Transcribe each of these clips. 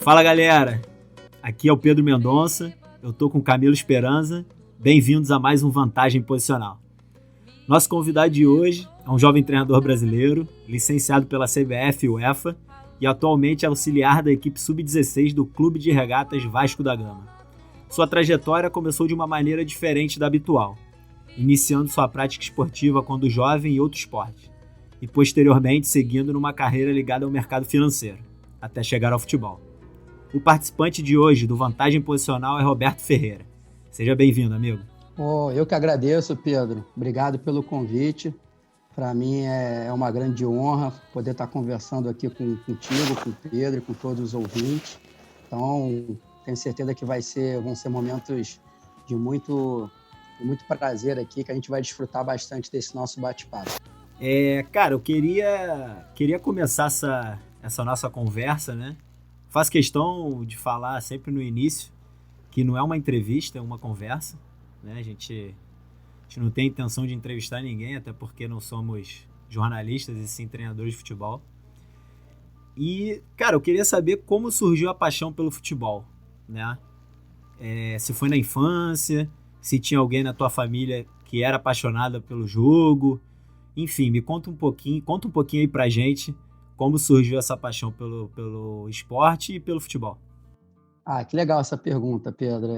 Fala galera, aqui é o Pedro Mendonça, eu tô com o Camilo Esperanza, bem-vindos a mais um Vantagem Posicional. Nosso convidado de hoje é um jovem treinador brasileiro, licenciado pela CBF e UEFA e atualmente é auxiliar da equipe Sub-16 do Clube de Regatas Vasco da Gama. Sua trajetória começou de uma maneira diferente da habitual, iniciando sua prática esportiva quando jovem em outro esporte e posteriormente seguindo numa carreira ligada ao mercado financeiro, até chegar ao futebol. O participante de hoje do Vantagem Posicional é Roberto Ferreira. Seja bem-vindo, amigo. Eu que agradeço, Pedro. Obrigado pelo convite. Para mim é uma grande honra poder estar conversando aqui contigo, com o Pedro e com todos os ouvintes. Então, tenho certeza que vão ser momentos de muito prazer aqui, que a gente vai desfrutar bastante desse nosso bate-papo. Cara, eu queria começar essa nossa conversa, né? Faço questão de falar sempre no início que não é uma entrevista, é uma conversa, né? A gente não tem intenção de entrevistar ninguém, até porque não somos jornalistas e sim treinadores de futebol. E, cara, eu queria saber como surgiu a paixão pelo futebol, né? Se foi na infância, se tinha alguém na tua família que era apaixonada pelo jogo. Enfim, me conta um pouquinho aí pra gente como surgiu essa paixão pelo esporte e pelo futebol. Que legal essa pergunta, Pedro.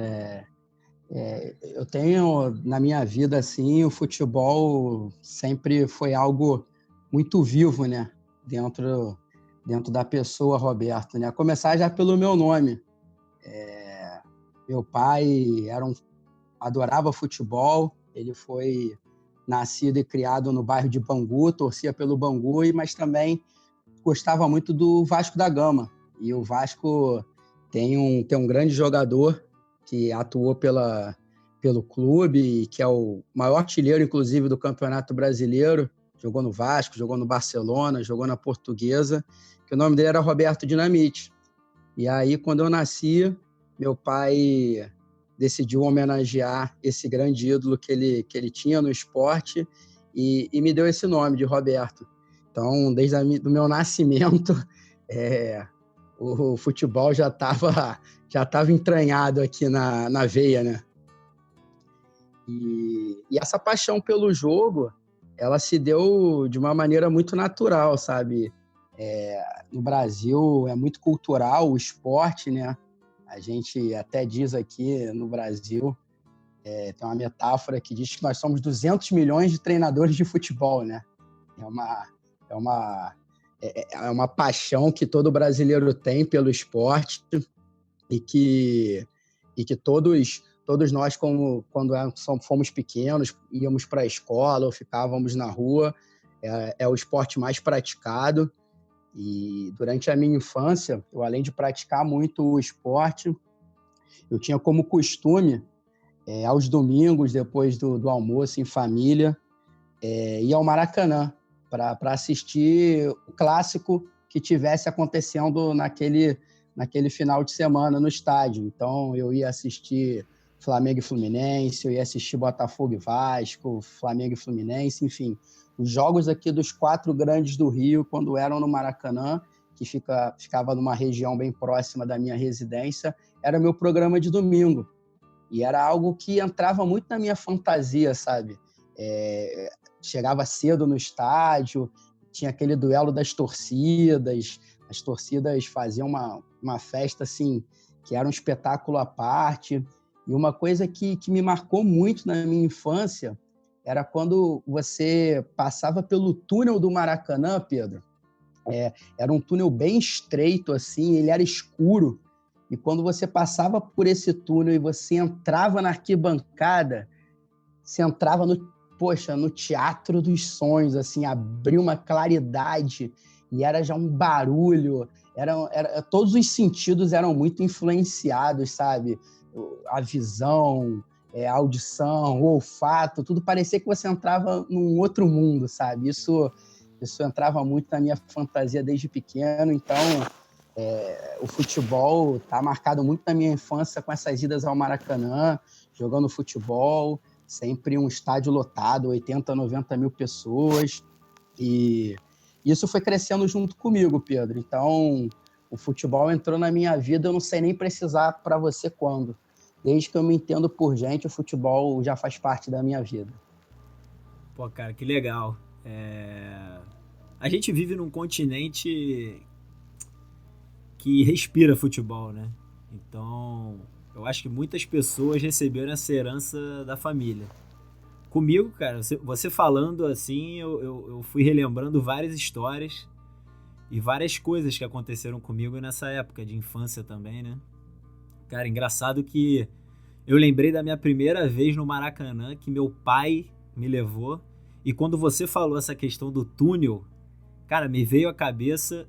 Eu tenho, na minha vida, assim, o futebol sempre foi algo muito vivo, né? Dentro da pessoa, Roberto, né? A começar já pelo meu nome. Meu pai adorava futebol, ele foi nascido e criado no bairro de Bangu, torcia pelo Bangu, mas também gostava muito do Vasco da Gama. E o Vasco tem um grande jogador que atuou pelo clube, que é o maior artilheiro, inclusive, do Campeonato Brasileiro. Jogou no Vasco, jogou no Barcelona, jogou na Portuguesa, que o nome dele era Roberto Dinamite. E aí, quando eu nasci, meu pai decidiu homenagear esse grande ídolo que ele tinha no esporte e me deu esse nome de Roberto. Então, desde o meu nascimento, o futebol já estava entranhado aqui na veia, né? E essa paixão pelo jogo, ela se deu de uma maneira muito natural, sabe? No Brasil é muito cultural o esporte, né? A gente até diz aqui no Brasil, tem uma metáfora que diz que nós somos 200 milhões de treinadores de futebol, né? É uma paixão que todo brasileiro tem pelo esporte e que todos nós, quando fomos pequenos, íamos para a escola ou ficávamos na rua, é o esporte mais praticado. E durante a minha infância, eu, além de praticar muito o esporte, eu tinha como costume, aos domingos, depois do almoço em família, ir ao Maracanã para assistir o clássico que tivesse acontecendo naquele final de semana no estádio. Então, eu ia assistir Flamengo e Fluminense, eu ia assistir Botafogo e Vasco, Flamengo e Fluminense, enfim, os jogos aqui dos 4 grandes do Rio, quando eram no Maracanã, que ficava numa região bem próxima da minha residência, era meu programa de domingo. E era algo que entrava muito na minha fantasia, sabe? Chegava cedo no estádio, tinha aquele duelo das torcidas, as torcidas faziam uma festa assim, que era um espetáculo à parte. E uma coisa que me marcou muito na minha infância era quando você passava pelo túnel do Maracanã, Pedro. Era um túnel bem estreito, assim, ele era escuro. E quando você passava por esse túnel e você entrava na arquibancada, você entrava no teatro dos sonhos, assim, abriu uma claridade e era já um barulho. Todos os sentidos eram muito influenciados, sabe? A visão, a audição, o olfato, tudo parecia que você entrava num outro mundo, sabe? Isso entrava muito na minha fantasia desde pequeno, então o futebol está marcado muito na minha infância com essas idas ao Maracanã, jogando futebol, sempre um estádio lotado, 80, 90 mil pessoas, e isso foi crescendo junto comigo, Pedro. Então, O futebol entrou na minha vida, eu não sei nem precisar para você quando. Desde que eu me entendo por gente, o futebol já faz parte da minha vida. Pô, cara, que legal. A gente vive num continente que respira futebol, né? Então, eu acho que muitas pessoas receberam essa herança da família. Comigo, cara, você falando assim, eu fui relembrando várias histórias e várias coisas que aconteceram comigo nessa época de infância também, né? Cara, engraçado que eu lembrei da minha primeira vez no Maracanã, que meu pai me levou, e quando você falou essa questão do túnel, cara, me veio à cabeça,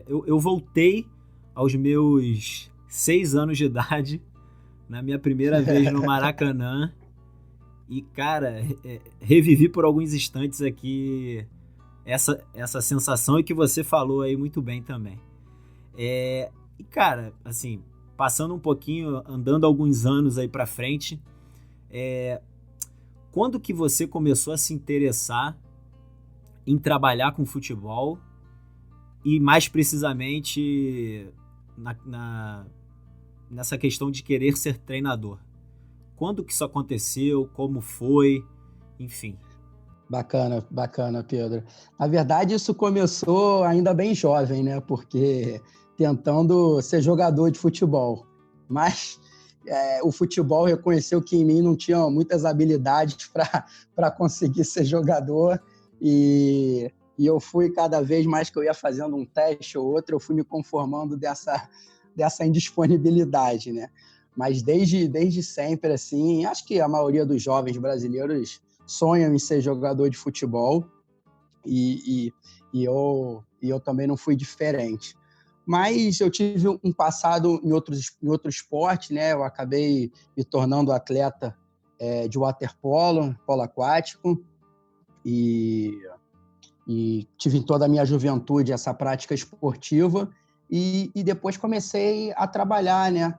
eu voltei aos meus 6 anos de idade, na minha primeira vez no Maracanã, e, cara, revivi por alguns instantes aqui essa sensação e que você falou aí muito bem também. E, cara, assim, passando um pouquinho, andando alguns anos aí pra frente, quando que você começou a se interessar em trabalhar com futebol e, mais precisamente, nessa questão de querer ser treinador? Quando que isso aconteceu? Como foi? Enfim. Bacana, bacana, Pedro. Na verdade, isso começou ainda bem jovem, né? Porque tentando ser jogador de futebol. Mas o futebol reconheceu que em mim não tinha muitas habilidades para conseguir ser jogador. E eu fui, cada vez mais que eu ia fazendo um teste ou outro, eu fui me conformando dessa indisponibilidade, né? Mas desde sempre, assim, acho que a maioria dos jovens brasileiros sonham em ser jogador de futebol e eu também não fui diferente. Mas eu tive um passado em outro esporte, né? Eu acabei me tornando atleta de waterpolo, polo aquático, e tive em toda a minha juventude essa prática esportiva e depois comecei a trabalhar, né?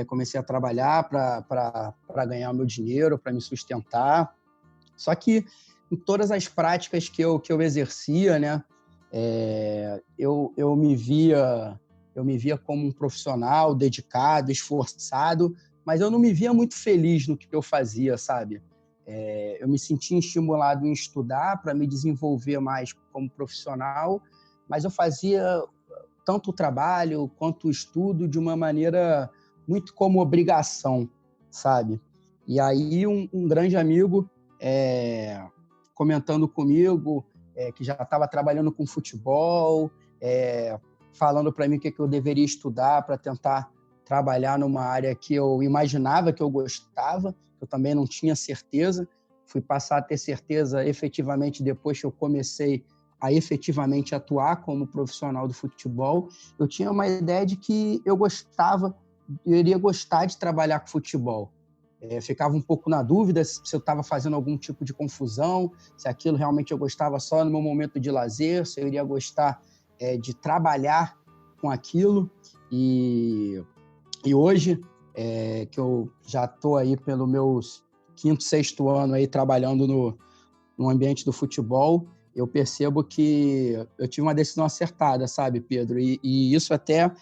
Comecei a trabalhar para ganhar o meu dinheiro, para me sustentar. Só que em todas as práticas que eu exercia, né, eu me via como um profissional dedicado, esforçado, mas eu não me via muito feliz no que eu fazia, sabe? Eu me sentia estimulado em estudar para me desenvolver mais como profissional, mas eu fazia tanto o trabalho quanto o estudo de uma maneira muito como obrigação, sabe? E aí um grande amigo comentando comigo que já estava trabalhando com futebol, falando para mim o que eu deveria estudar para tentar trabalhar numa área que eu imaginava que eu gostava, eu também não tinha certeza. Fui passar a ter certeza efetivamente depois que eu comecei a efetivamente atuar como profissional do futebol. Eu tinha uma ideia de que eu iria gostar de trabalhar com futebol. Ficava um pouco na dúvida se eu estava fazendo algum tipo de confusão, se aquilo realmente eu gostava só no meu momento de lazer, se eu iria gostar de trabalhar com aquilo. E hoje, que eu já estou aí pelo meus quinto, sexto ano aí trabalhando no ambiente do futebol, eu percebo que eu tive uma decisão acertada, sabe, Pedro? E isso até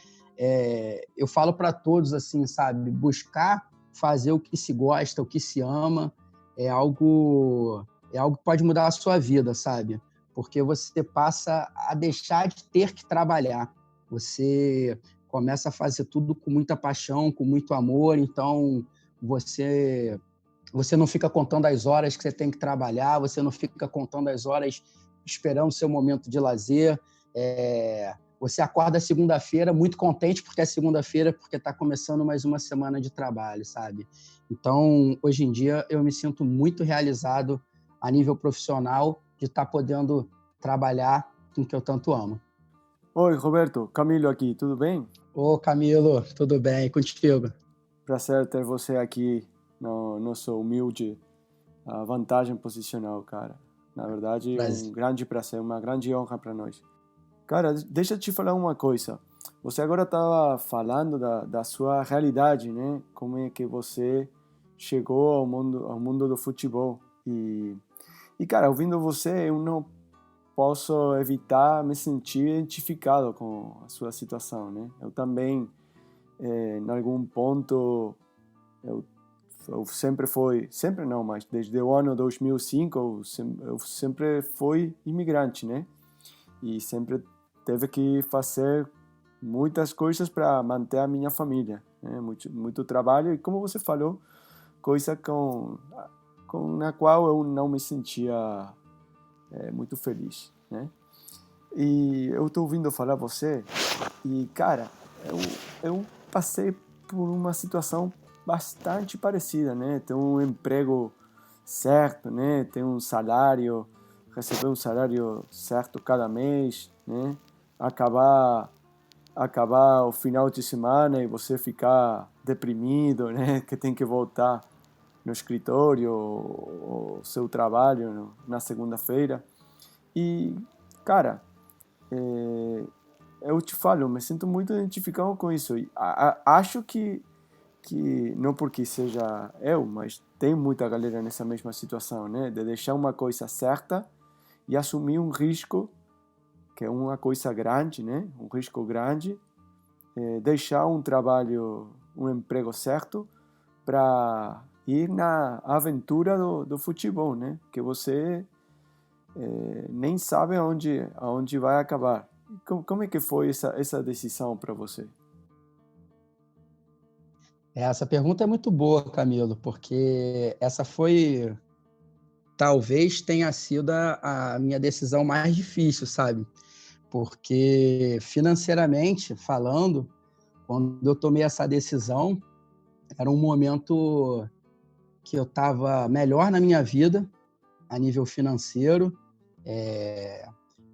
eu falo para todos assim, sabe, buscar fazer o que se gosta, o que se ama, é algo que pode mudar a sua vida, sabe? Porque você passa a deixar de ter que trabalhar. Você começa a fazer tudo com muita paixão, com muito amor, então você não fica contando as horas que você tem que trabalhar, você não fica contando as horas esperando o seu momento de lazer. Você acorda segunda-feira muito contente porque é segunda-feira, porque está começando mais uma semana de trabalho, sabe? Então, hoje em dia, eu me sinto muito realizado a nível profissional de estar podendo trabalhar com o que eu tanto amo. Oi, Roberto, Camilo aqui, tudo bem? Ô, Camilo, tudo bem? E contigo? Prazer ter você aqui no nosso humilde vantagem posicional, cara. Na verdade, um grande prazer, uma grande honra para nós. Cara, deixa eu te falar uma coisa. Você agora estava falando da sua realidade, né? Como é que você chegou ao mundo do futebol. E cara, ouvindo você, eu não posso evitar me sentir identificado com a sua situação, né? Eu também, em algum ponto, eu sempre sempre não, mas desde o ano 2005 eu sempre fui imigrante, né? E sempre teve que fazer muitas coisas para manter a minha família, né? Muito trabalho e, como você falou, coisa na qual eu não me sentia muito feliz, né? E eu estou ouvindo falar você e, cara, eu passei por uma situação bastante parecida, né? Ter um emprego certo, né? Ter um salário, receber um salário certo cada mês, né? Acabar o final de semana e você ficar deprimido, né? Que tem que voltar no escritório, o seu trabalho na segunda-feira. E, cara, eu te falo, eu me sinto muito identificado com isso. E acho que não porque seja eu, mas tem muita galera nessa mesma situação, né? De deixar uma coisa certa e assumir um risco, que é uma coisa grande, né? Um risco grande, deixar um trabalho, um emprego certo para ir na aventura do futebol, né? Que você nem sabe aonde vai acabar. Como é que foi essa decisão para você? Essa pergunta é muito boa, Camilo, porque essa foi, talvez tenha sido a minha decisão mais difícil, sabe? Porque financeiramente falando, quando eu tomei essa decisão, era um momento que eu estava melhor na minha vida, a nível financeiro.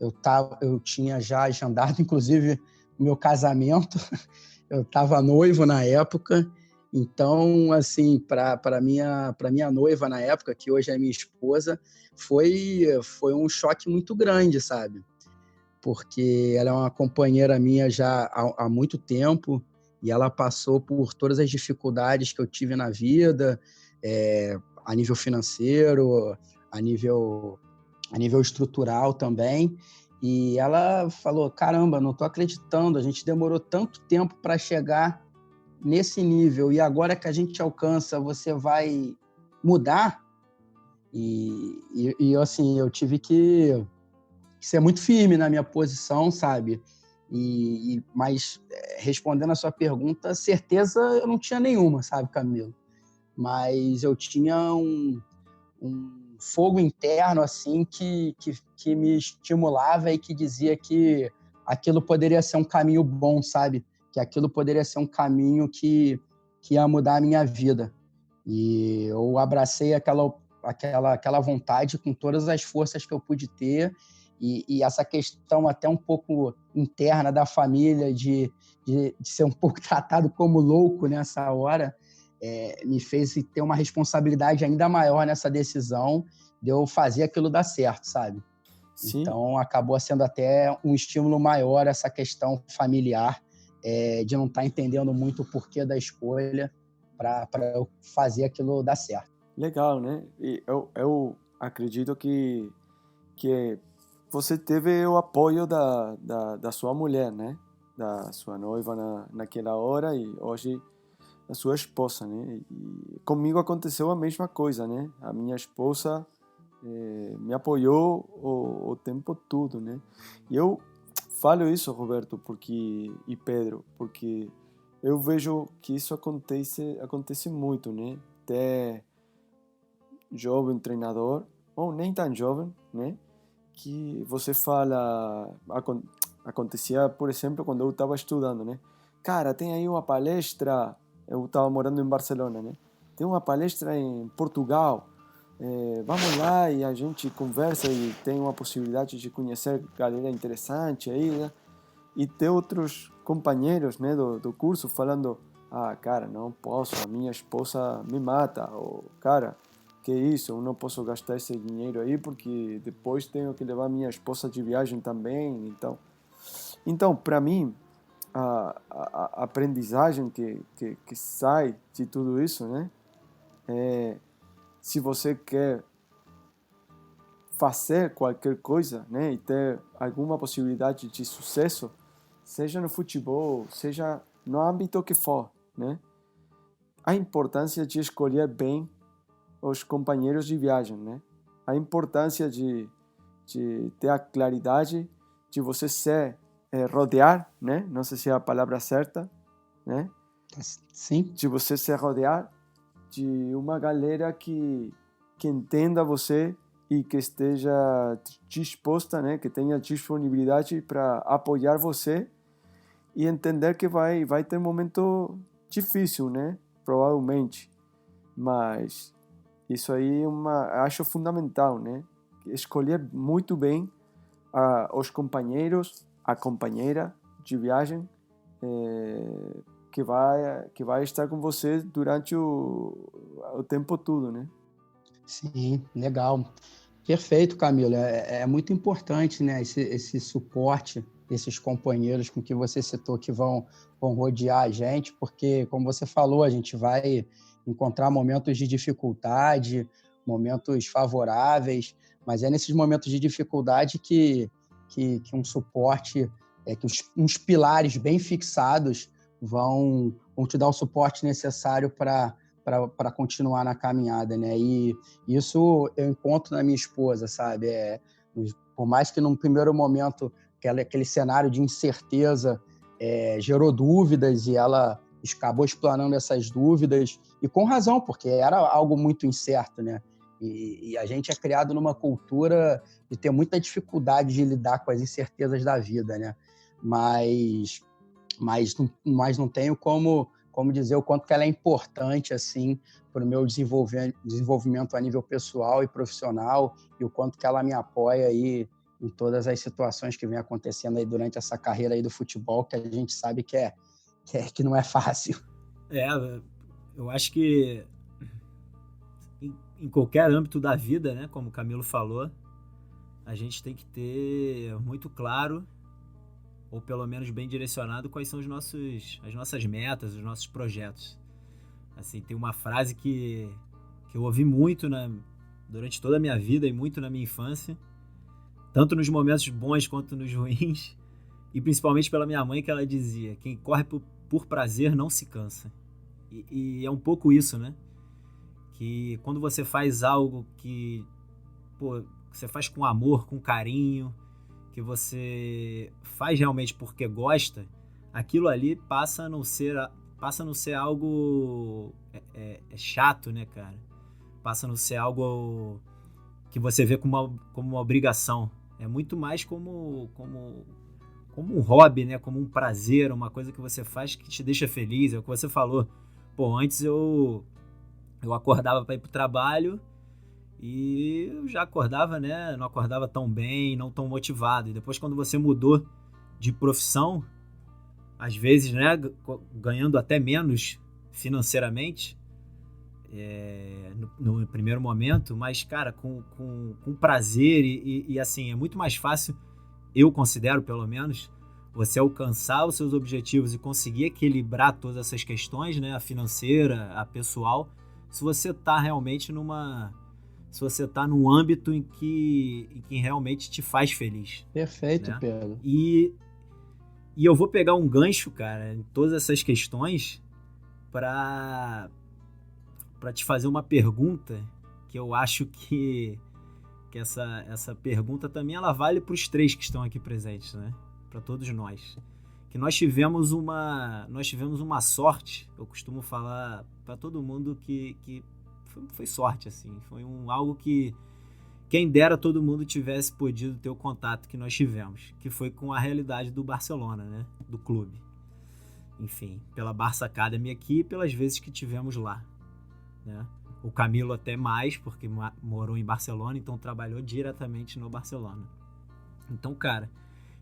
Eu tinha já agendado, inclusive, o meu casamento. Eu estava noivo na época. Então, assim, para minha noiva na época, que hoje é minha esposa, foi um choque muito grande, sabe? Porque ela é uma companheira minha já há muito tempo e ela passou por todas as dificuldades que eu tive na vida, a nível financeiro, a nível estrutural também. E ela falou: caramba, não estou acreditando, a gente demorou tanto tempo para chegar nesse nível e agora que a gente alcança, você vai mudar? E assim, eu tive que ser muito firme na minha posição, sabe? Mas, respondendo a sua pergunta, certeza eu não tinha nenhuma, sabe, Camilo? Mas eu tinha um fogo interno, assim, que me estimulava e que dizia que aquilo poderia ser um caminho bom, sabe? Que aquilo poderia ser um caminho que ia mudar a minha vida. E eu abracei aquela vontade com todas as forças que eu pude ter, e essa questão até um pouco interna da família de ser um pouco tratado como louco nessa hora, me fez ter uma responsabilidade ainda maior nessa decisão de eu fazer aquilo dar certo, sabe? Sim. Então, acabou sendo até um estímulo maior essa questão familiar, de não estar entendendo muito o porquê da escolha para eu fazer aquilo dar certo. Legal, né? E eu acredito que você teve o apoio da sua mulher, né? Da sua noiva naquela hora e hoje a sua esposa, né? E comigo aconteceu a mesma coisa, né? A minha esposa me apoiou o tempo todo, né? E eu falo isso, Roberto, e Pedro, porque eu vejo que isso acontece muito, né? Até jovem treinador, ou nem tão jovem, né? Que você fala... Acontecia, por exemplo, quando eu estava estudando, né? Cara, tem aí uma palestra... Eu estava morando em Barcelona, né? Tem uma palestra em Portugal. Vamos lá e a gente conversa e tem uma possibilidade de conhecer galera interessante aí, né? E ter outros companheiros, né, do curso falando: ah, cara, não posso, a minha esposa me mata, ou cara, que isso, eu não posso gastar esse dinheiro aí porque depois tenho que levar minha esposa de viagem também. Então para mim, a aprendizagem que sai de tudo isso, né, se você quer fazer qualquer coisa, né, e ter alguma possibilidade de sucesso, seja no futebol, seja no âmbito que for, né, a importância de escolher bem os companheiros de viagem, né, a importância de ter a claridade de você rodear, né, não sei se é a palavra certa, né, sim, de você se rodear de uma galera que entenda você e que esteja disposta, né, que tenha disponibilidade para apoiar você e entender que vai ter um momento difícil, né, provavelmente, mas isso aí acho fundamental, né, escolher muito bem os companheiros, a companheira de viagem que vai estar com você durante o tempo todo, né? Sim, legal. Perfeito, Camilo. É muito importante, né, esse suporte, esses companheiros com que você citou que vão rodear a gente, porque, como você falou, a gente vai encontrar momentos de dificuldade, momentos favoráveis, mas é nesses momentos de dificuldade que um suporte, que uns pilares bem fixados vão te dar o suporte necessário para continuar na caminhada, né? E isso eu encontro na minha esposa, sabe? Por mais que num primeiro momento aquele cenário de incerteza gerou dúvidas e ela acabou explanando essas dúvidas, e com razão, porque era algo muito incerto, né? E a gente é criado numa cultura de ter muita dificuldade de lidar com as incertezas da vida, né? Mas não tenho como dizer o quanto que ela é importante assim para o meu desenvolvimento a nível pessoal e profissional, e o quanto que ela me apoia aí em todas as situações que vem acontecendo aí durante essa carreira aí do futebol, que a gente sabe que não é fácil. Eu acho que em qualquer âmbito da vida, né, como o Camilo falou, a gente tem que ter muito claro, ou pelo menos bem direcionado, quais são as nossas metas, os nossos projetos. Assim, tem uma frase que eu ouvi muito durante toda a minha vida e muito na minha infância, tanto nos momentos bons quanto nos ruins, e principalmente pela minha mãe, que ela dizia: quem corre por prazer não se cansa. E é um pouco isso, né? Que quando você faz algo que você faz com amor, com carinho, que você faz realmente porque gosta, aquilo ali passa a não ser algo chato, né, cara? Passa a não ser algo que você vê como uma obrigação. É muito mais como um hobby, né? Como um prazer, uma coisa que você faz que te deixa feliz. É o que você falou. Antes eu acordava para ir pro trabalho e eu já acordava, né? Não acordava tão bem, não tão motivado. E depois, quando você mudou de profissão, às vezes, né, ganhando até menos financeiramente, no primeiro momento, mas, cara, com prazer e assim, é muito mais fácil, eu considero, pelo menos, você alcançar os seus objetivos e conseguir equilibrar todas essas questões, né, a financeira, a pessoal, se você está realmente se você está num âmbito em que realmente te faz feliz. Perfeito, né? Pedro. E eu vou pegar um gancho, cara, em todas essas questões para te fazer uma pergunta que eu acho que essa pergunta também ela vale para os três que estão aqui presentes, né? Para todos nós. Que nós tivemos uma sorte, eu costumo falar para todo mundo que foi sorte, assim. Foi algo que quem dera todo mundo tivesse podido ter o contato que nós tivemos, que foi com a realidade do Barcelona, né? Do clube. Enfim, pela Barça Academy aqui e pelas vezes que tivemos lá, né? O Camilo até mais, porque morou em Barcelona, então trabalhou diretamente no Barcelona. Então, cara,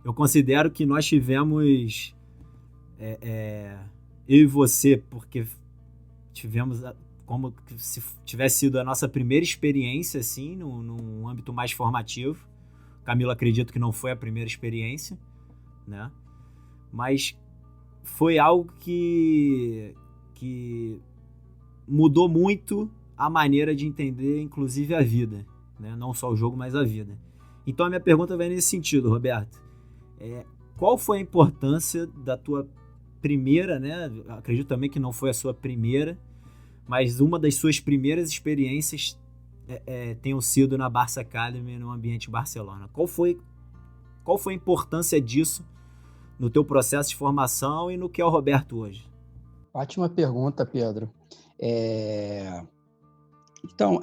eu considero que nós tivemos, eu e você, porque tivemos como se tivesse sido a nossa primeira experiência, assim, num âmbito mais formativo. Camilo, acredito que não foi a primeira experiência, né? Mas foi algo que mudou muito a maneira de entender, inclusive, a vida, né? Não só o jogo, mas a vida. Então a minha pergunta vai nesse sentido, Roberto. Qual foi a importância da tua primeira, né? Acredito também que não foi a sua primeira, mas uma das suas primeiras experiências tenham sido na Barça Academy, no ambiente Barcelona. Qual foi a importância disso no teu processo de formação e no que é o Roberto hoje? Ótima pergunta, Pedro. Então,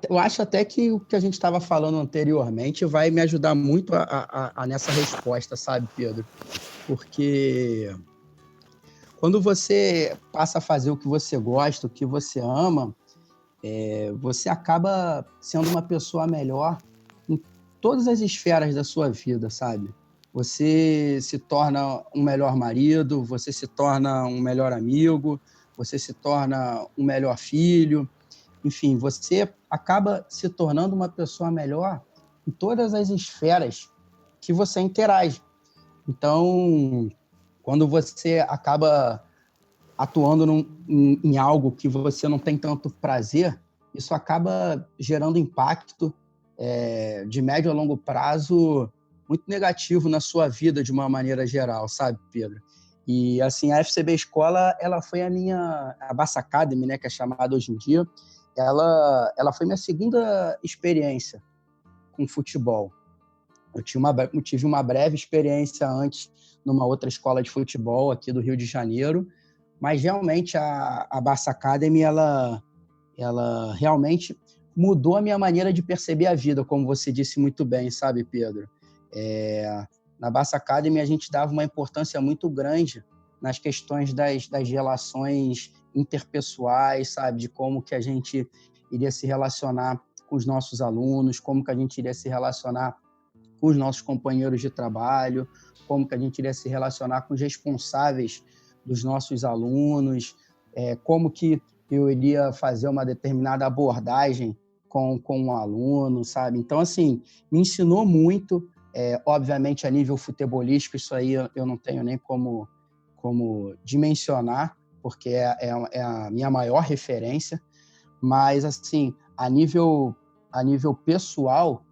eu acho até que o que a gente estava falando anteriormente vai me ajudar muito nessa resposta, sabe, Pedro? Porque quando você passa a fazer o que você gosta, o que você ama, você acaba sendo uma pessoa melhor em todas as esferas da sua vida, sabe? Você se torna um melhor marido, você se torna um melhor amigo, você se torna um melhor filho. Enfim, você acaba se tornando uma pessoa melhor em todas as esferas que você interage. Então, quando você acaba atuando em algo que você não tem tanto prazer, isso acaba gerando impacto de médio a longo prazo muito negativo na sua vida de uma maneira geral, sabe, Pedro? E, assim, a FCB Escola, ela foi a Barça Academy, né, que é chamada hoje em dia, ela foi minha segunda experiência com futebol. Eu tive uma breve experiência antes numa outra escola de futebol aqui do Rio de Janeiro, mas realmente a Barça Academy, ela realmente mudou a minha maneira de perceber a vida, como você disse muito bem, sabe, Pedro? Na Barça Academy a gente dava uma importância muito grande nas questões das relações interpessoais, sabe? De como que a gente iria se relacionar com os nossos alunos, como que a gente iria se relacionar com os nossos companheiros de trabalho, como que a gente iria se relacionar com os responsáveis dos nossos alunos, como que eu iria fazer uma determinada abordagem com um aluno, sabe? Então, assim, me ensinou muito, obviamente, a nível futebolístico, isso aí eu não tenho nem como dimensionar, porque é a minha maior referência, mas, assim, a nível pessoal,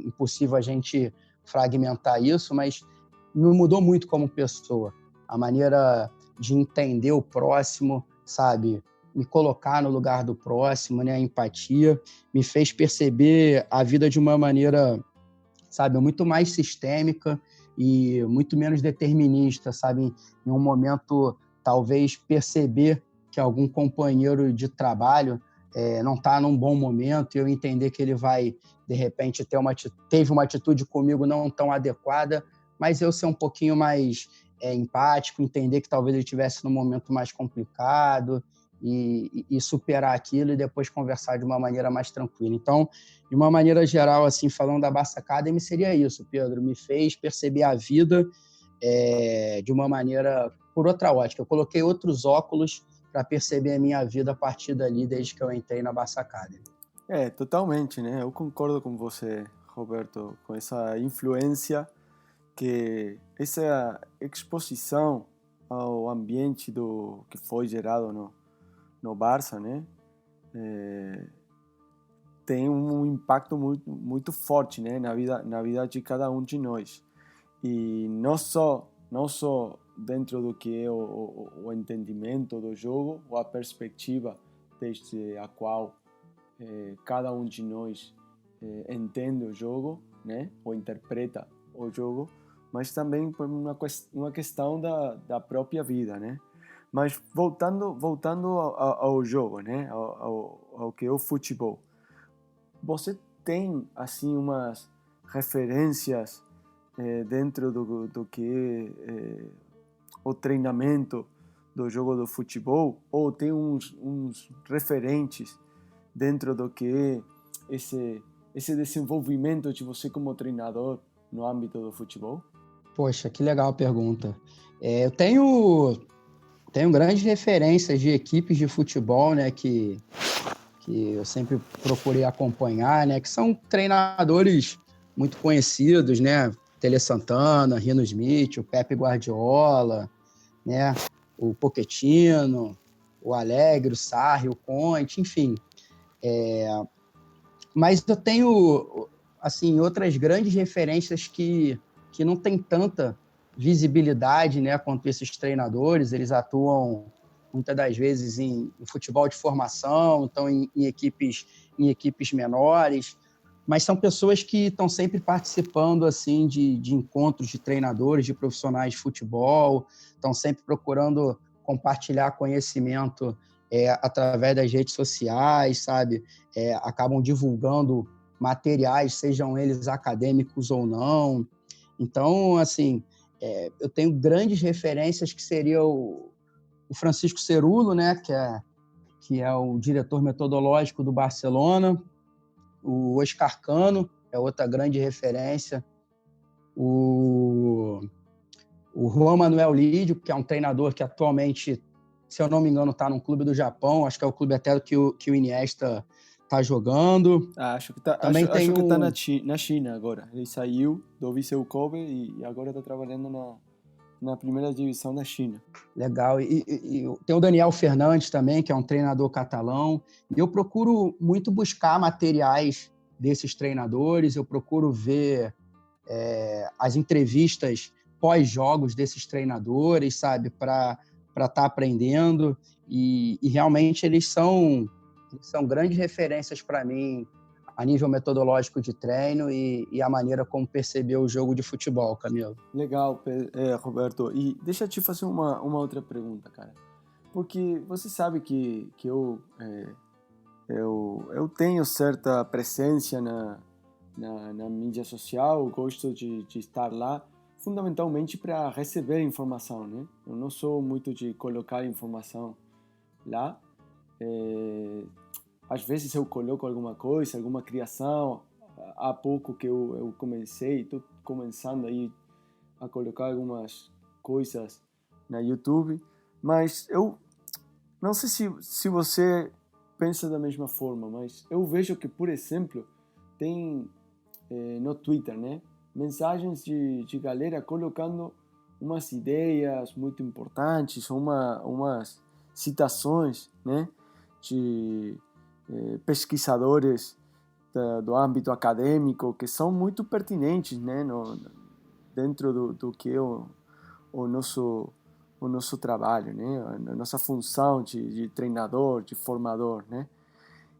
impossível a gente fragmentar isso, mas me mudou muito como pessoa, a maneira de entender o próximo, sabe? Me colocar no lugar do próximo, né? A empatia me fez perceber a vida de uma maneira, sabe, muito mais sistêmica e muito menos determinista, sabe? Em um momento, talvez, perceber que algum companheiro de trabalho não está num bom momento e eu entender que ele vai, de repente, teve uma atitude comigo não tão adequada, mas eu ser um pouquinho mais empático, entender que talvez ele estivesse num momento mais complicado e superar aquilo e depois conversar de uma maneira mais tranquila. Então, de uma maneira geral, assim, falando da Barça Academy, seria isso, Pedro. Me fez perceber a vida de uma maneira, por outra ótica. Eu coloquei outros óculos para perceber a minha vida a partir dali, desde que eu entrei na Barça Academy. Totalmente, né? Eu concordo com você, Roberto, com essa influência que essa exposição ao ambiente que foi gerado no Barça, né? Tem um impacto muito, muito forte, né? na vida de cada um de nós. E não só dentro do que é o entendimento do jogo ou a perspectiva desde a qual cada um de nós entende o jogo, né? Ou interpreta o jogo, mas também por uma questão da própria vida, né? Mas voltando ao jogo, né? Ao que é o futebol, você tem assim umas referências dentro do que é o treinamento do jogo do futebol, ou tem uns referentes dentro do que é esse desenvolvimento de você como treinador no âmbito do futebol? Poxa, que legal a pergunta. Eu tenho grandes referências de equipes de futebol, né, que eu sempre procurei acompanhar, né, que são treinadores muito conhecidos, né, Tele Santana, Rino Smith, o Pepe Guardiola, né, o Pochettino, o Allegri, o Sarri, o Conte, enfim. Mas eu tenho, assim, outras grandes referências que não tem tanta visibilidade, né, quanto esses treinadores. Eles atuam, muitas das vezes, em futebol de formação, então em equipes menores, mas são pessoas que estão sempre participando assim, de encontros de treinadores, de profissionais de futebol, estão sempre procurando compartilhar conhecimento através das redes sociais, sabe? Acabam divulgando materiais, sejam eles acadêmicos ou não. Então, assim, eu tenho grandes referências que seria o Francisco Cerulo, né? Que é o diretor metodológico do Barcelona, o Oscar Cano é outra grande referência, o Juan Manuel Lídio, que é um treinador que atualmente, se eu não me engano, está num clube do Japão, acho que é o clube até que o Iniesta está jogando. Acho que está na China agora. Ele saiu do Viseu Kobe e agora está trabalhando na primeira divisão da China. Legal. E tem o Daniel Fernandes também, que é um treinador catalão. E eu procuro muito buscar materiais desses treinadores, eu procuro ver as entrevistas pós-jogos desses treinadores, sabe, para estar aprendendo. E realmente eles são grandes referências para mim a nível metodológico de treino e a maneira como perceber o jogo de futebol, Camilo. Legal, Roberto. E deixa eu te fazer uma outra pergunta, cara. Porque você sabe que eu tenho certa presença na mídia social, gosto de estar lá, fundamentalmente para receber informação, né? Eu não sou muito de colocar informação lá. Às vezes eu coloco alguma coisa, alguma criação. Há pouco que eu comecei, estou começando aí a colocar algumas coisas na YouTube, mas eu não sei se você pensa da mesma forma, mas eu vejo que, por exemplo, tem no Twitter, né, mensagens de galera colocando umas ideias muito importantes, umas citações, né, de pesquisadores do âmbito acadêmico que são muito pertinentes, né, dentro do que é o nosso trabalho, né, a nossa função de treinador, de formador, né.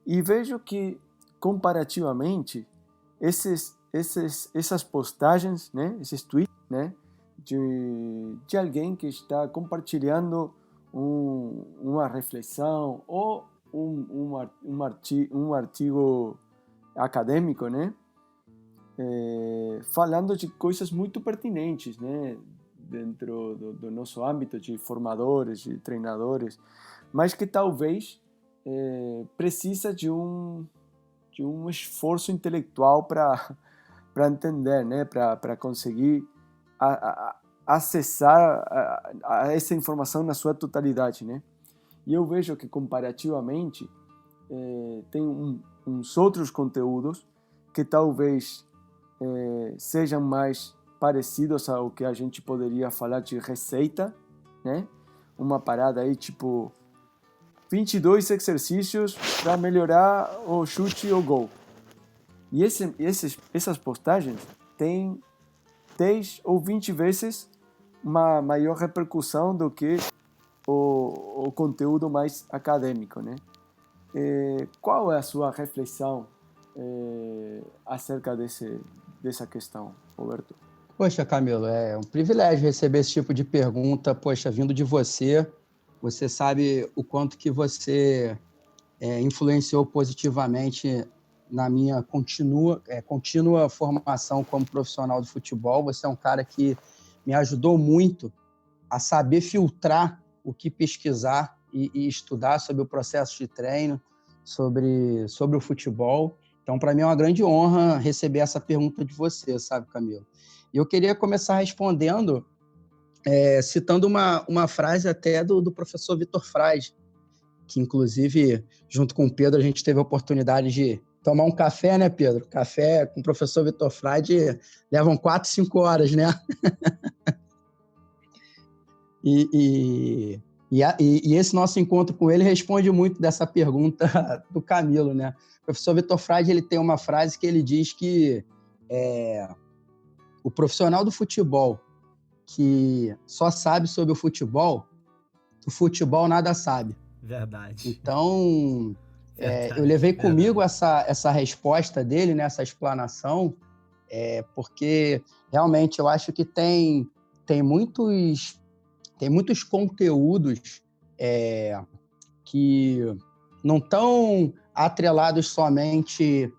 E vejo que, comparativamente, essas postagens, né, esses tweets, né, de alguém que está compartilhando uma reflexão ou um artigo acadêmico, né, falando de coisas muito pertinentes, né, dentro do nosso âmbito de formadores, de treinadores, mas que talvez precisa de um esforço intelectual para entender, né, para conseguir acessar a essa informação na sua totalidade, né? E eu vejo que, comparativamente, tem uns outros conteúdos que talvez sejam mais parecidos ao que a gente poderia falar de receita, né? Uma parada aí tipo 22 exercícios para melhorar o chute ou gol. E essas postagens têm 10 ou 20 vezes uma maior repercussão do que o conteúdo mais acadêmico, né? Qual é a sua reflexão acerca dessa questão, Roberto? Poxa, Camilo, é um privilégio receber esse tipo de pergunta, poxa, vindo de você. Você sabe o quanto que você influenciou positivamente na minha contínua formação como profissional de futebol. Você é um cara que me ajudou muito a saber filtrar o que pesquisar e estudar sobre o processo de treino, sobre o futebol. Então, para mim é uma grande honra receber essa pergunta de você, sabe, Camilo? E eu queria começar respondendo citando uma frase até do professor Vitor Frade, que, inclusive, junto com o Pedro, a gente teve a oportunidade de tomar um café, né, Pedro? Café com o professor Vitor Frade levam 4, 5 horas, né? E E esse nosso encontro com ele responde muito dessa pergunta do Camilo, né? O professor Vitor Frade, ele tem uma frase que ele diz que o profissional do futebol que só sabe sobre o futebol, do futebol nada sabe. Verdade. Então, eu levei comigo essa resposta dele, né, essa explanação, porque realmente eu acho que tem muitos conteúdos que não estão atrelados somente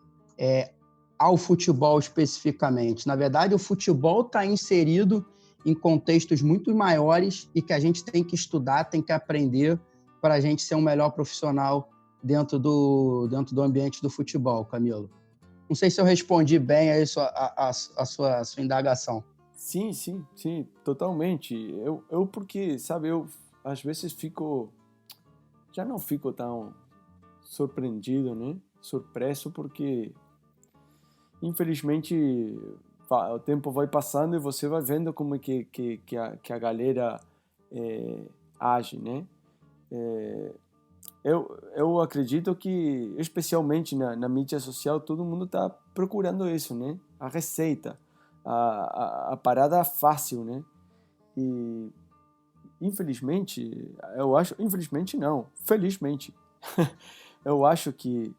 ao futebol especificamente. Na verdade, o futebol está inserido em contextos muito maiores e que a gente tem que estudar, tem que aprender para a gente ser um melhor profissional dentro do ambiente do futebol, Camilo. Não sei se eu respondi bem a sua indagação. Sim, totalmente. Eu porque, sabe, eu às vezes já não fico tão surpreendido, né? Surpreso, porque infelizmente o tempo vai passando e você vai vendo como é que a galera age, né? Eu acredito que, especialmente na mídia social, todo mundo está procurando isso, né? A receita, a parada fácil, né? E, infelizmente, infelizmente não, felizmente, eu acho que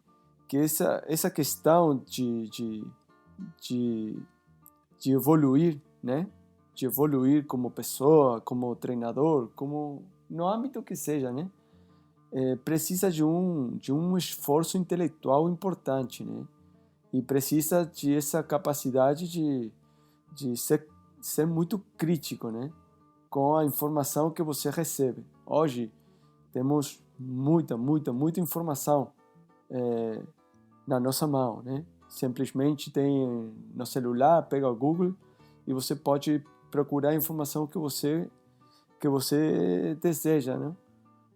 essa questão de evoluir, né? De evoluir como pessoa, como treinador, como no âmbito que seja, né? Precisa de um esforço intelectual importante, né? E precisa de essa capacidade de ser muito crítico, né? Com a informação que você recebe. Hoje temos muita informação na nossa mão, né? Simplesmente tem no celular, pega o Google e você pode procurar a informação que você deseja, né?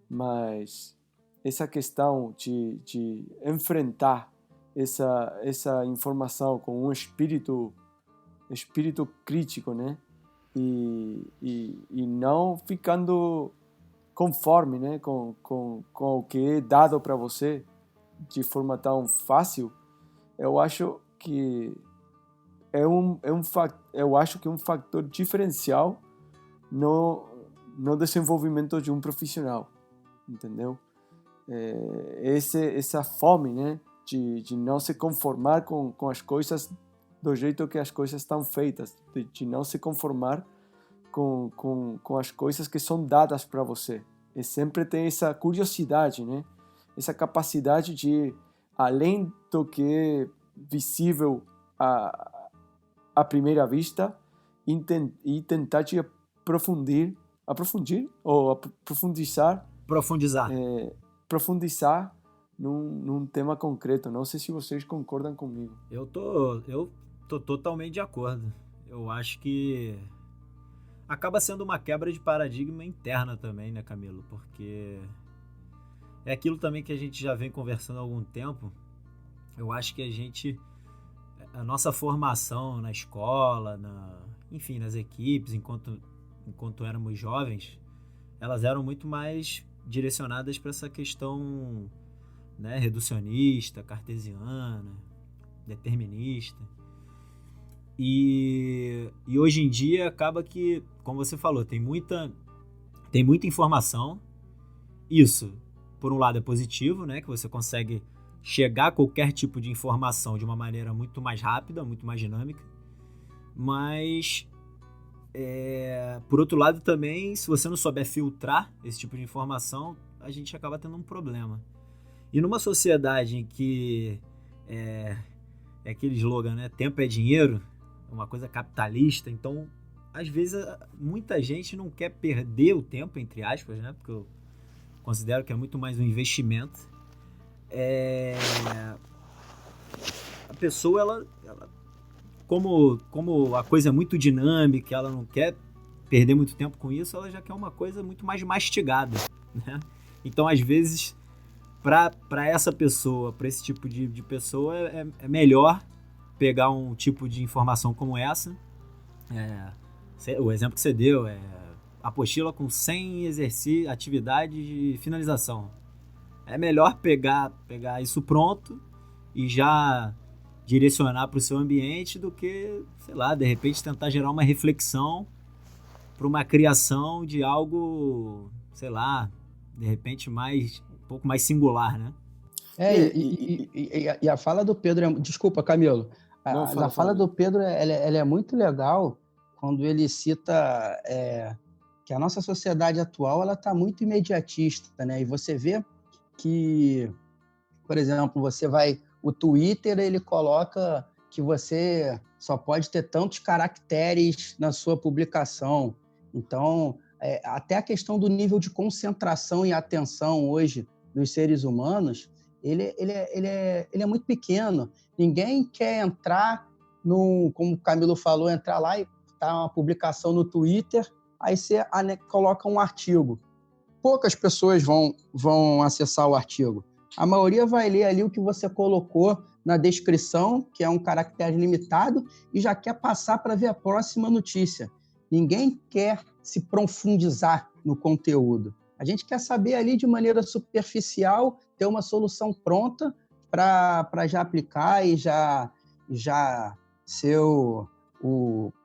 Mas essa questão de enfrentar essa informação com um espírito crítico, né? E não ficando conforme, né? com o que é dado para você de forma tão fácil, eu acho que eu acho que é um fator diferencial no desenvolvimento de um profissional, entendeu? Essa fome, né, de não se conformar com as coisas do jeito que as coisas estão feitas, de não se conformar com as coisas que são dadas para você. E sempre tem essa curiosidade, né? Essa capacidade de, além do que é visível à primeira vista, e tentar de profundizar num tema concreto. Não sei se vocês concordam comigo. Eu tô totalmente de acordo. Eu acho que acaba sendo uma quebra de paradigma interna também, né, Camilo? Porque é aquilo também que a gente já vem conversando há algum tempo. Eu acho que a nossa formação na escola, enfim, nas equipes, enquanto éramos jovens, elas eram muito mais direcionadas para essa questão, né, reducionista, cartesiana, determinista. E hoje em dia acaba que, como você falou, tem muita informação. Isso, por um lado, é positivo, né, que você consegue chegar a qualquer tipo de informação de uma maneira muito mais rápida, muito mais dinâmica. Mas, por outro lado também, se você não souber filtrar esse tipo de informação, a gente acaba tendo um problema. E numa sociedade em que é aquele slogan, né? Tempo é dinheiro, é uma coisa capitalista, então, às vezes, muita gente não quer perder o tempo, entre aspas, né? Porque eu considero que é muito mais um investimento. A pessoa, ela como a coisa é muito dinâmica, ela não quer perder muito tempo com isso, ela já quer uma coisa muito mais mastigada, né? Então, às vezes, para essa pessoa, para esse tipo de pessoa, é melhor pegar um tipo de informação como essa. O exemplo que você deu apostila com 100 atividades de finalização. É melhor pegar isso pronto e já direcionar para o seu ambiente do que, sei lá, de repente tentar gerar uma reflexão para uma criação de algo, sei lá, de repente um pouco mais singular, né? E a fala do Pedro... Desculpa, Camilo. A fala do Pedro ela é muito legal quando ele cita que a nossa sociedade atual ela está muito imediatista, né? E você vê que, por exemplo, o Twitter ele coloca que você só pode ter tantos caracteres na sua publicação. Então, até a questão do nível de concentração e atenção hoje dos seres humanos, ele é muito pequeno. Ninguém quer entrar como o Camilo falou, entrar lá e tá uma publicação no Twitter, aí você coloca um artigo. Poucas pessoas vão acessar o artigo. A maioria vai ler ali o que você colocou na descrição, que é um caractere limitado, e já quer passar para ver a próxima notícia. Ninguém quer se profundizar no conteúdo. A gente quer saber ali de maneira superficial, ter uma solução pronta para já aplicar e já ser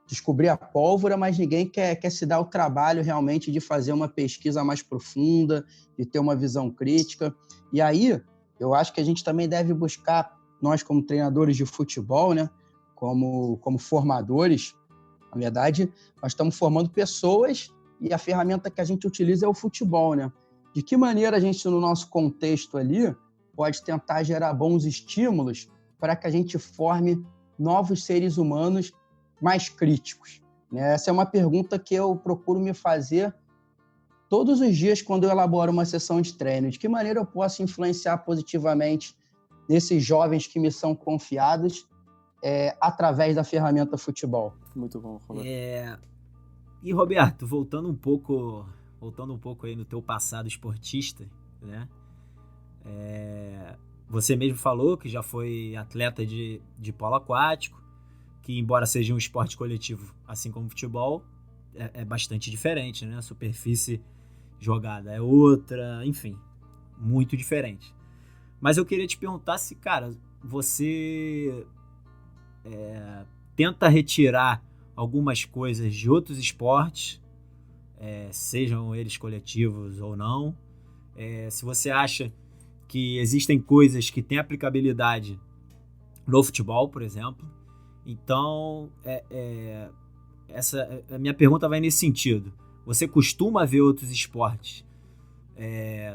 descobrir a pólvora, mas ninguém quer se dar o trabalho realmente de fazer uma pesquisa mais profunda, de ter uma visão crítica. E aí, eu acho que a gente também deve buscar, nós como treinadores de futebol, né, como formadores, na verdade, nós estamos formando pessoas e a ferramenta que a gente utiliza é o futebol, né? De que maneira a gente, no nosso contexto ali, pode tentar gerar bons estímulos para que a gente forme novos seres humanos mais críticos, né? Essa é uma pergunta que eu procuro me fazer todos os dias quando eu elaboro uma sessão de treino. De que maneira eu posso influenciar positivamente nesses jovens que me são confiados através da ferramenta futebol? Muito bom, Roberto. E, Roberto, voltando um pouco aí no teu passado esportista, né? Você mesmo falou que já foi atleta de polo aquático, que embora seja um esporte coletivo, assim como o futebol, é bastante diferente, né? A superfície jogada é outra, enfim, muito diferente. Mas eu queria te perguntar se, cara, você tenta retirar algumas coisas de outros esportes, sejam eles coletivos ou não, se você acha que existem coisas que têm aplicabilidade no futebol, por exemplo. Então, a minha pergunta vai nesse sentido. Você costuma ver outros esportes,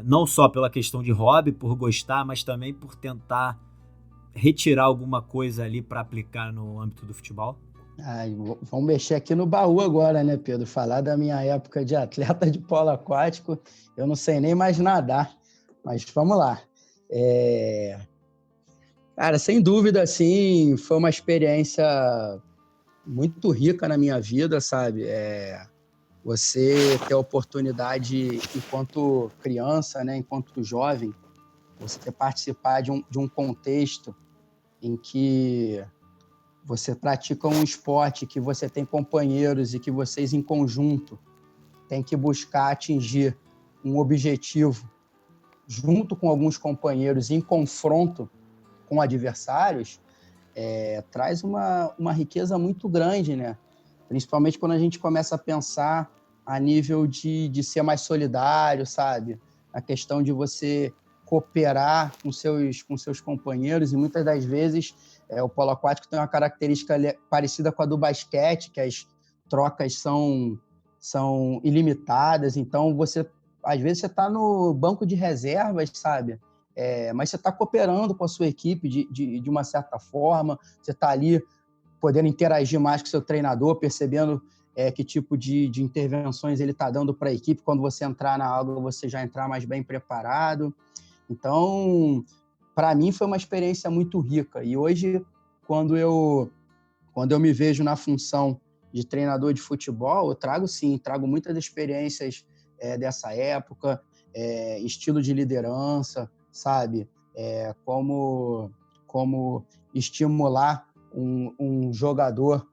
não só pela questão de hobby, por gostar, mas também por tentar retirar alguma coisa ali para aplicar no âmbito do futebol? Vamos mexer aqui no baú agora, né, Pedro? Falar da minha época de atleta de polo aquático, eu não sei nem mais nadar, mas vamos lá. Cara, sem dúvida, assim, foi uma experiência muito rica na minha vida, sabe? Você ter a oportunidade, enquanto criança, né, enquanto jovem, você participar de um contexto em que você pratica um esporte, que você tem companheiros e que vocês, em conjunto, têm que buscar atingir um objetivo junto com alguns companheiros em confronto com adversários, traz uma riqueza muito grande, né? Principalmente quando a gente começa a pensar a nível de ser mais solidário, sabe? A questão de você cooperar com seus companheiros, e muitas das vezes o polo aquático tem uma característica parecida com a do basquete, que as trocas são ilimitadas, então às vezes você está no banco de reservas, sabe? Mas você está cooperando com a sua equipe de uma certa forma, você está ali podendo interagir mais com o seu treinador, percebendo que tipo de intervenções ele está dando para a equipe. Quando você entrar na água, você já entrar mais bem preparado. Então, para mim, foi uma experiência muito rica. E hoje, quando eu me vejo na função de treinador de futebol, eu trago muitas experiências dessa época, estilo de liderança, sabe? Como estimular um jogador,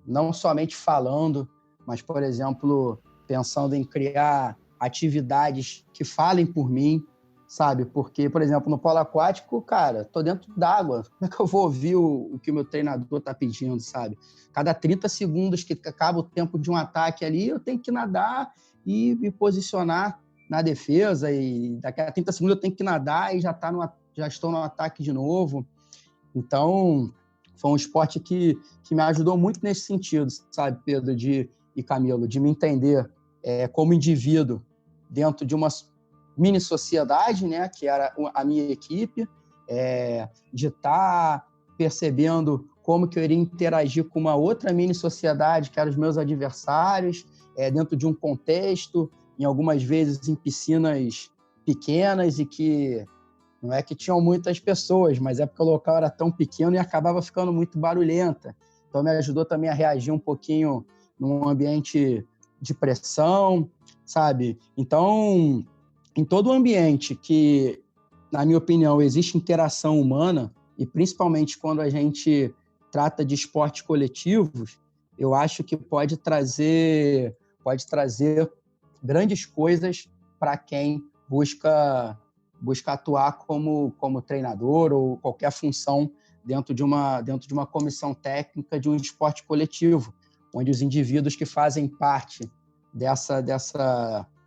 não somente falando, mas, por exemplo, pensando em criar atividades que falem por mim, sabe? Porque, por exemplo, no polo aquático, cara, tô dentro d'água. Como é que eu vou ouvir o que o meu treinador tá pedindo, sabe? Cada 30 segundos que acaba o tempo de um ataque ali, eu tenho que nadar e me posicionar na defesa, e daqui a 30 segundos eu tenho que nadar e já estou no ataque de novo. Então, foi um esporte que me ajudou muito nesse sentido, sabe, Pedro e Camilo, de me entender como indivíduo dentro de uma mini sociedade, né, que era a minha equipe, de estar percebendo como que eu iria interagir com uma outra mini sociedade, que eram os meus adversários, dentro de um contexto, em algumas vezes em piscinas pequenas, e que não é que tinham muitas pessoas, mas é porque o local era tão pequeno e acabava ficando muito barulhenta. Então, me ajudou também a reagir um pouquinho num ambiente de pressão, sabe? Então, em todo ambiente que, na minha opinião, existe interação humana, e principalmente quando a gente trata de esportes coletivos, eu acho que pode trazer grandes coisas para quem busca atuar como treinador ou qualquer função dentro de uma comissão técnica de um esporte coletivo, onde os indivíduos que fazem parte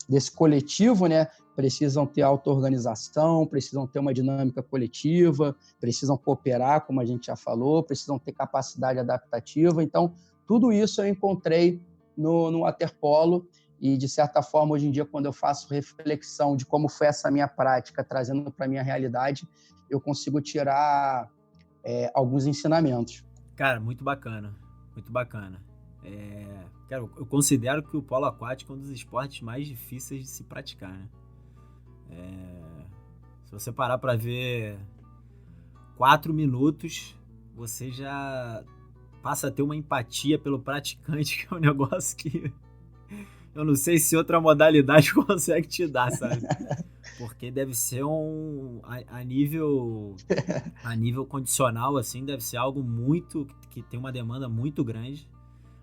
desse coletivo, né, precisam ter auto-organização, precisam ter uma dinâmica coletiva, precisam cooperar, como a gente já falou, precisam ter capacidade adaptativa. Então, tudo isso eu encontrei no waterpolo. E, de certa forma, hoje em dia, quando eu faço reflexão de como foi essa minha prática, trazendo para a minha realidade, eu consigo tirar alguns ensinamentos. Cara, muito bacana, muito bacana. Cara, eu considero que o polo aquático é um dos esportes mais difíceis de se praticar, né? Se você parar para ver 4 minutos, você já passa a ter uma empatia pelo praticante, que é um negócio que eu não sei se outra modalidade consegue te dar, sabe? Porque deve ser a nível condicional, assim, deve ser algo muito, que tem uma demanda muito grande.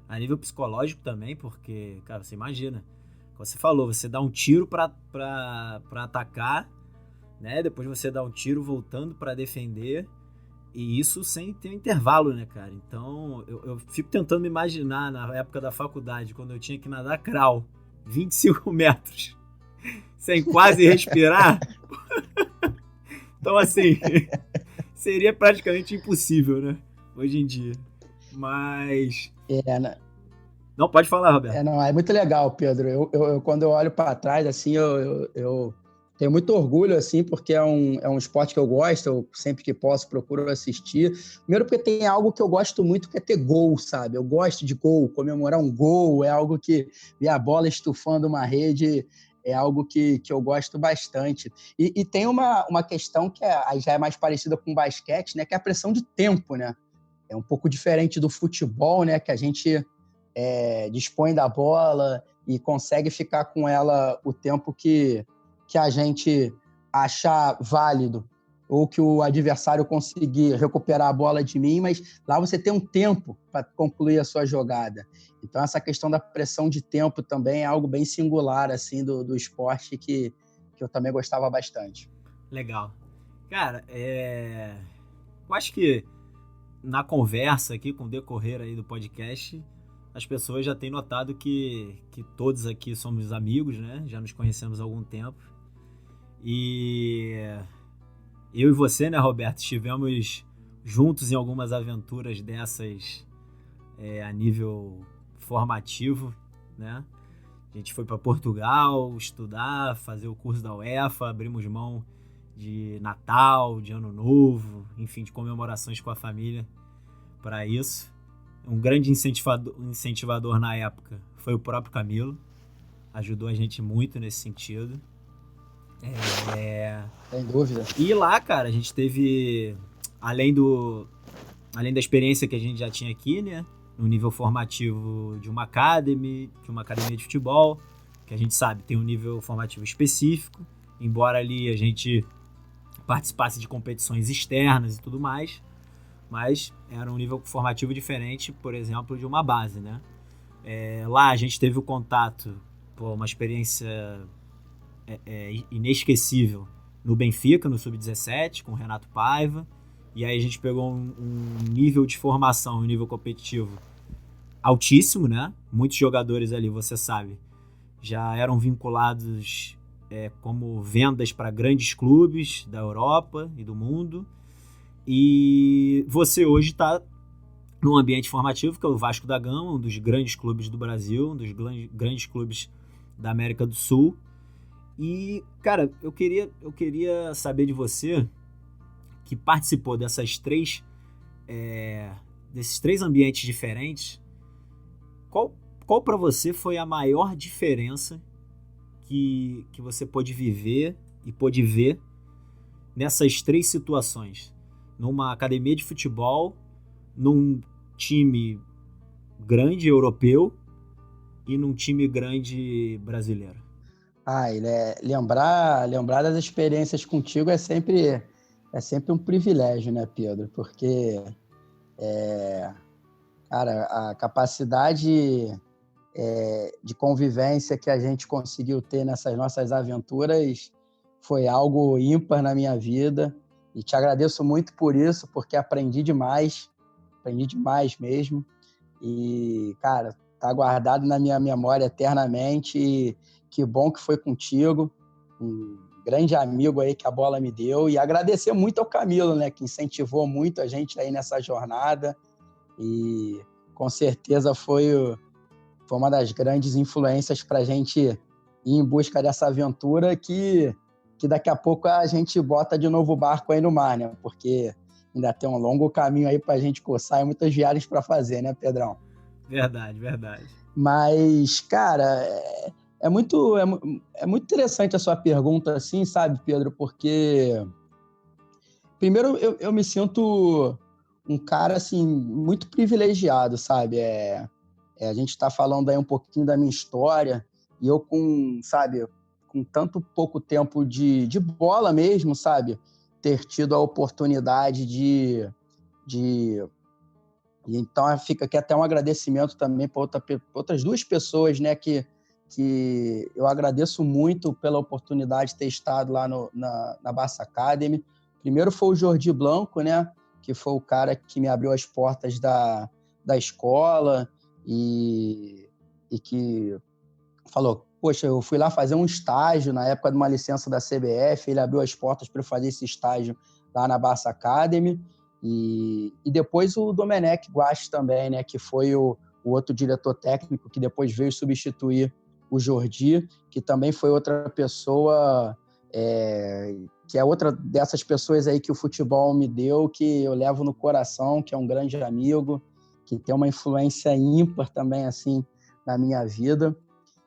A nível psicológico também, porque, cara, você imagina, como você falou, você dá um tiro pra atacar, né? Depois você dá um tiro voltando pra defender, e isso sem ter um intervalo, né, cara? Então, eu fico tentando me imaginar na época da faculdade, quando eu tinha que nadar crawl, 25 metros, sem quase respirar. Então, assim, seria praticamente impossível, né? Hoje em dia. Mas... né? Não, pode falar, Roberto. Não, é muito legal, Pedro. Eu quando eu olho para trás, assim, eu tenho muito orgulho, assim, porque é um esporte que eu gosto, eu sempre que posso procuro assistir. Primeiro porque tem algo que eu gosto muito, que é ter gol, sabe? Eu gosto de gol, comemorar um gol, é algo que ver a bola estufando uma rede é algo que eu gosto bastante. E tem uma questão que já é mais parecida com o basquete, né? Que é a pressão de tempo, né? É um pouco diferente do futebol, né? Que a gente dispõe da bola e consegue ficar com ela o tempo que a gente achar válido, ou que o adversário conseguir recuperar a bola de mim, mas lá você tem um tempo para concluir a sua jogada. Então, essa questão da pressão de tempo também é algo bem singular assim, do esporte que eu também gostava bastante. Legal. Cara, eu acho que na conversa aqui, com o decorrer aí do podcast, as pessoas já têm notado que todos aqui somos amigos, né? Já nos conhecemos há algum tempo. E eu e você, né, Roberto, estivemos juntos em algumas aventuras dessas a nível formativo, né? A gente foi para Portugal estudar, fazer o curso da UEFA, abrimos mão de Natal, de Ano Novo, enfim, de comemorações com a família para isso. Um grande incentivador na época foi o próprio Camilo, ajudou a gente muito nesse sentido. Sem dúvida. E lá, cara, a gente teve, além da experiência que a gente já tinha aqui, né, no nível formativo de uma academia de futebol, que a gente sabe tem um nível formativo específico, embora ali a gente participasse de competições externas e tudo mais, mas era um nível formativo diferente, por exemplo, de uma base, né? Lá a gente teve o contato, uma experiência inesquecível no Benfica, no Sub-17, com o Renato Paiva. E aí a gente pegou um nível de formação, um nível competitivo altíssimo, né? Muitos jogadores ali, você sabe, já eram vinculados como vendas para grandes clubes da Europa e do mundo. E você hoje está num ambiente formativo, que é o Vasco da Gama, um dos grandes clubes do Brasil, um dos grandes clubes da América do Sul. E, cara, eu queria saber de você, que participou desses três ambientes diferentes, qual para você foi a maior diferença que você pôde viver e pôde ver nessas três situações? Numa academia de futebol, num time grande europeu e num time grande brasileiro. Lembrar das experiências contigo é sempre um privilégio, né, Pedro? Porque, cara, a capacidade de convivência que a gente conseguiu ter nessas nossas aventuras foi algo ímpar na minha vida. E te agradeço muito por isso, porque aprendi demais mesmo. E, cara, tá guardado na minha memória eternamente. E que bom que foi contigo, um grande amigo aí que a bola me deu. E agradecer muito ao Camilo, né, que incentivou muito a gente aí nessa jornada. E com certeza foi uma das grandes influências para a gente ir em busca dessa aventura que daqui a pouco a gente bota de novo o barco aí no mar, né? Porque ainda tem um longo caminho aí para a gente coçar e muitas viagens para fazer, né, Pedrão? Verdade. Mas, cara, é muito interessante a sua pergunta, assim, sabe, Pedro? Porque, primeiro, eu me sinto um cara, assim, muito privilegiado, sabe? A gente está falando aí um pouquinho da minha história e eu com tanto pouco tempo de bola mesmo, sabe? Ter tido a oportunidade de então fica aqui até um agradecimento também para outras duas pessoas, né? Que eu agradeço muito pela oportunidade de ter estado lá na Barça Academy. Primeiro foi o Jordi Blanco, né? Que foi o cara que me abriu as portas da escola e que falou, poxa, eu fui lá fazer um estágio na época de uma licença da CBF, ele abriu as portas para eu fazer esse estágio lá na Barça Academy, e depois o Domenech Guasch também, né, que foi o outro diretor técnico que depois veio substituir o Jordi, que também foi outra pessoa, que é outra dessas pessoas aí que o futebol me deu, que eu levo no coração, que é um grande amigo, que tem uma influência ímpar também, assim, na minha vida.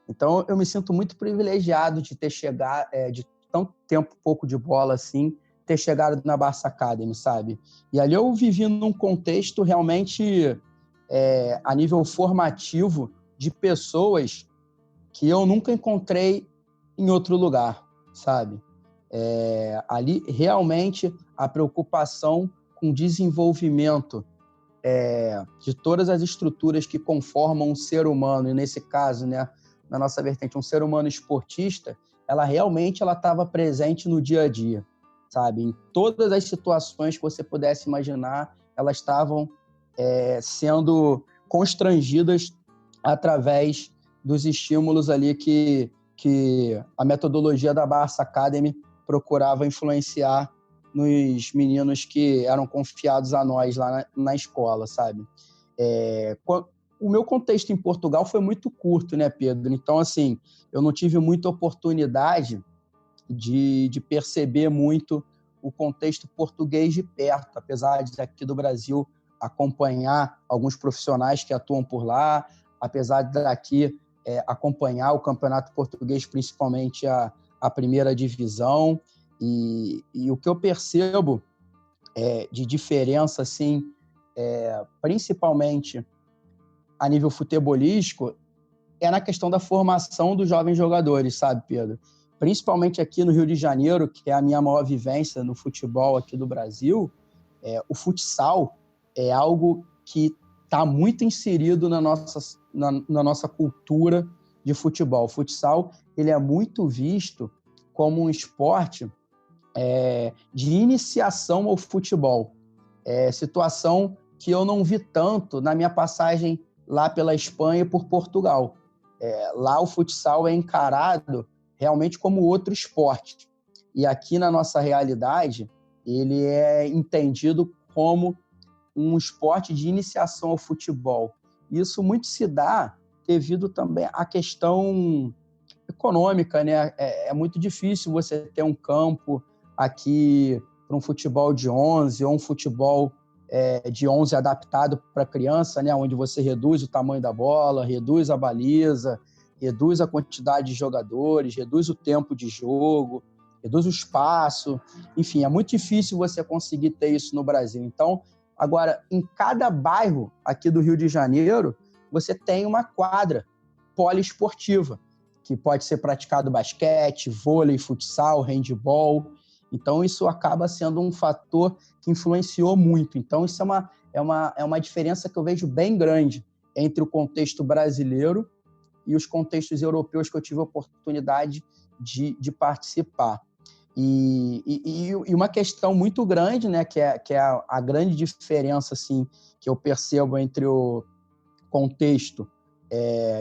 Então, eu me sinto muito privilegiado de ter chegado, de tão tempo pouco de bola assim, ter chegado na Barça Academy, sabe? E ali eu vivi num contexto realmente a nível formativo de pessoas que eu nunca encontrei em outro lugar, sabe? Ali, realmente, a preocupação com o desenvolvimento de todas as estruturas que conformam um ser humano, e nesse caso, né, na nossa vertente, um ser humano esportista, ela realmente estava presente no dia a dia, sabe? Em todas as situações que você pudesse imaginar, elas estavam sendo constrangidas através dos estímulos ali que a metodologia da Barça Academy procurava influenciar nos meninos que eram confiados a nós lá na escola, sabe? O meu contexto em Portugal foi muito curto, né, Pedro? Então, assim, eu não tive muita oportunidade de perceber muito o contexto português de perto, apesar de aqui do Brasil acompanhar alguns profissionais que atuam por lá, apesar de daqui acompanhar o campeonato português, principalmente a primeira divisão. E o que eu percebo de diferença, assim, principalmente a nível futebolístico, é na questão da formação dos jovens jogadores, sabe, Pedro? Principalmente aqui no Rio de Janeiro, que é a minha maior vivência no futebol aqui do Brasil, o futsal é algo que está muito inserido na nossa cultura de futebol. O futsal, ele é muito visto como um esporte de iniciação ao futebol. Situação que eu não vi tanto na minha passagem lá pela Espanha e por Portugal. Lá o futsal é encarado realmente como outro esporte. E aqui na nossa realidade, ele é entendido como um esporte de iniciação ao futebol. Isso muito se dá devido também à questão econômica, né? É muito difícil você ter um campo aqui para um futebol de 11 ou um futebol de 11 adaptado para criança, né? Onde você reduz o tamanho da bola, reduz a baliza, reduz a quantidade de jogadores, reduz o tempo de jogo, reduz o espaço. Enfim, é muito difícil você conseguir ter isso no Brasil. Então, agora, em cada bairro aqui do Rio de Janeiro, você tem uma quadra poliesportiva, que pode ser praticado basquete, vôlei, futsal, handebol. Então, isso acaba sendo um fator que influenciou muito. Então, isso é uma diferença que eu vejo bem grande entre o contexto brasileiro e os contextos europeus que eu tive a oportunidade de participar. E uma questão muito grande, né, que é a grande diferença assim, que eu percebo entre o contexto,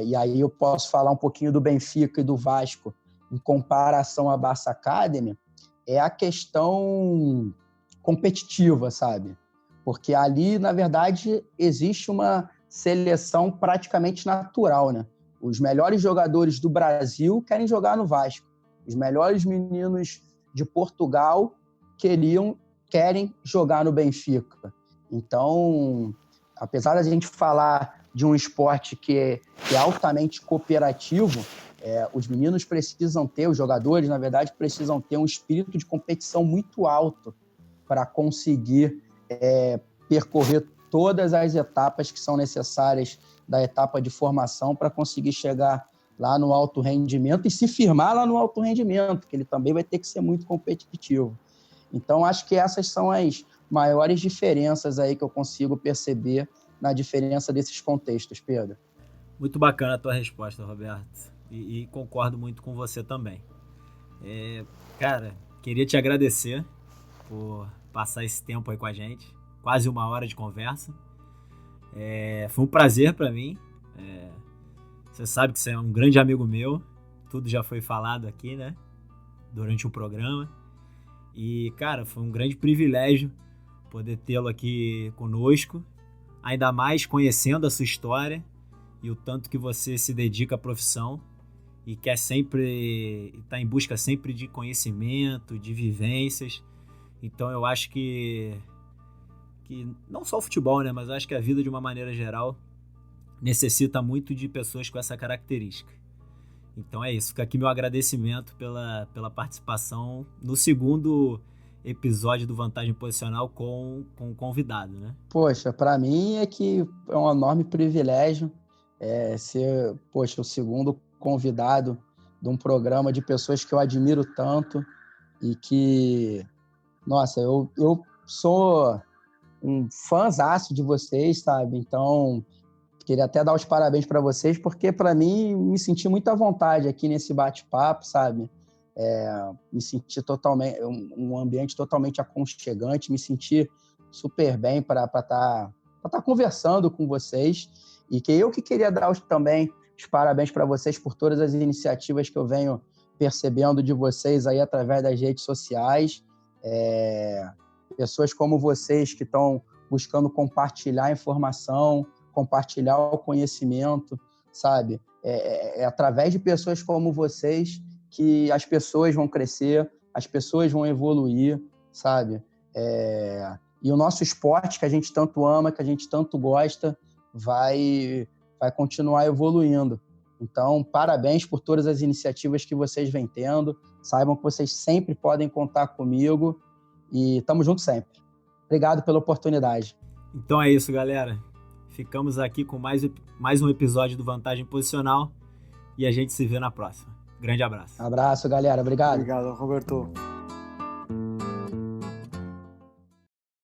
e aí eu posso falar um pouquinho do Benfica e do Vasco em comparação à Barça Academy, é a questão competitiva, sabe? Porque ali, na verdade, existe uma seleção praticamente natural, né? Os melhores jogadores do Brasil querem jogar no Vasco. Os melhores meninos de Portugal querem jogar no Benfica. Então, apesar da gente falar de um esporte que é altamente cooperativo, os meninos precisam ter, os jogadores, na verdade, precisam ter um espírito de competição muito alto para conseguir percorrer todas as etapas que são necessárias da etapa de formação para conseguir chegar lá no alto rendimento e se firmar lá no alto rendimento, que ele também vai ter que ser muito competitivo. Então, acho que essas são as maiores diferenças aí que eu consigo perceber na diferença desses contextos, Pedro. Muito bacana a tua resposta, Roberto. E concordo muito com você também. Cara, queria te agradecer por passar esse tempo aí com a gente. Quase 1 hora de conversa. Foi um prazer para mim. Você sabe que você é um grande amigo meu. Tudo já foi falado aqui, né? Durante o programa. E, cara, foi um grande privilégio poder tê-lo aqui conosco. Ainda mais conhecendo a sua história e o tanto que você se dedica à profissão e quer sempre estar em busca sempre de conhecimento, de vivências. Então eu acho que não só o futebol, né, mas eu acho que a vida de uma maneira geral necessita muito de pessoas com essa característica. Então é isso, fica aqui meu agradecimento pela participação no segundo episódio do Vantagem Posicional com um convidado, né? Poxa, para mim é um enorme privilégio ser, o segundo convidado de um programa de pessoas que eu admiro tanto e que, nossa, eu sou um fãzaço de vocês, sabe? Então, queria até dar os parabéns para vocês, porque para mim me senti muito à vontade aqui nesse bate-papo, sabe? Me senti totalmente, um ambiente totalmente aconchegante, me senti super bem para estar conversando com vocês, e que eu que queria dar também os parabéns para vocês por todas as iniciativas que eu venho percebendo de vocês aí através das redes sociais, pessoas como vocês que estão buscando compartilhar informação, compartilhar o conhecimento, sabe? Através de pessoas como vocês que as pessoas vão crescer, as pessoas vão evoluir, sabe? E o nosso esporte, que a gente tanto ama, que a gente tanto gosta, vai continuar evoluindo. Então, parabéns por todas as iniciativas que vocês vêm tendo. Saibam que vocês sempre podem contar comigo e estamos juntos sempre. Obrigado pela oportunidade. Então é isso, galera. Ficamos aqui com mais um episódio do Vantagem Posicional e a gente se vê na próxima. Grande abraço. Abraço, galera. Obrigado. Obrigado, Roberto.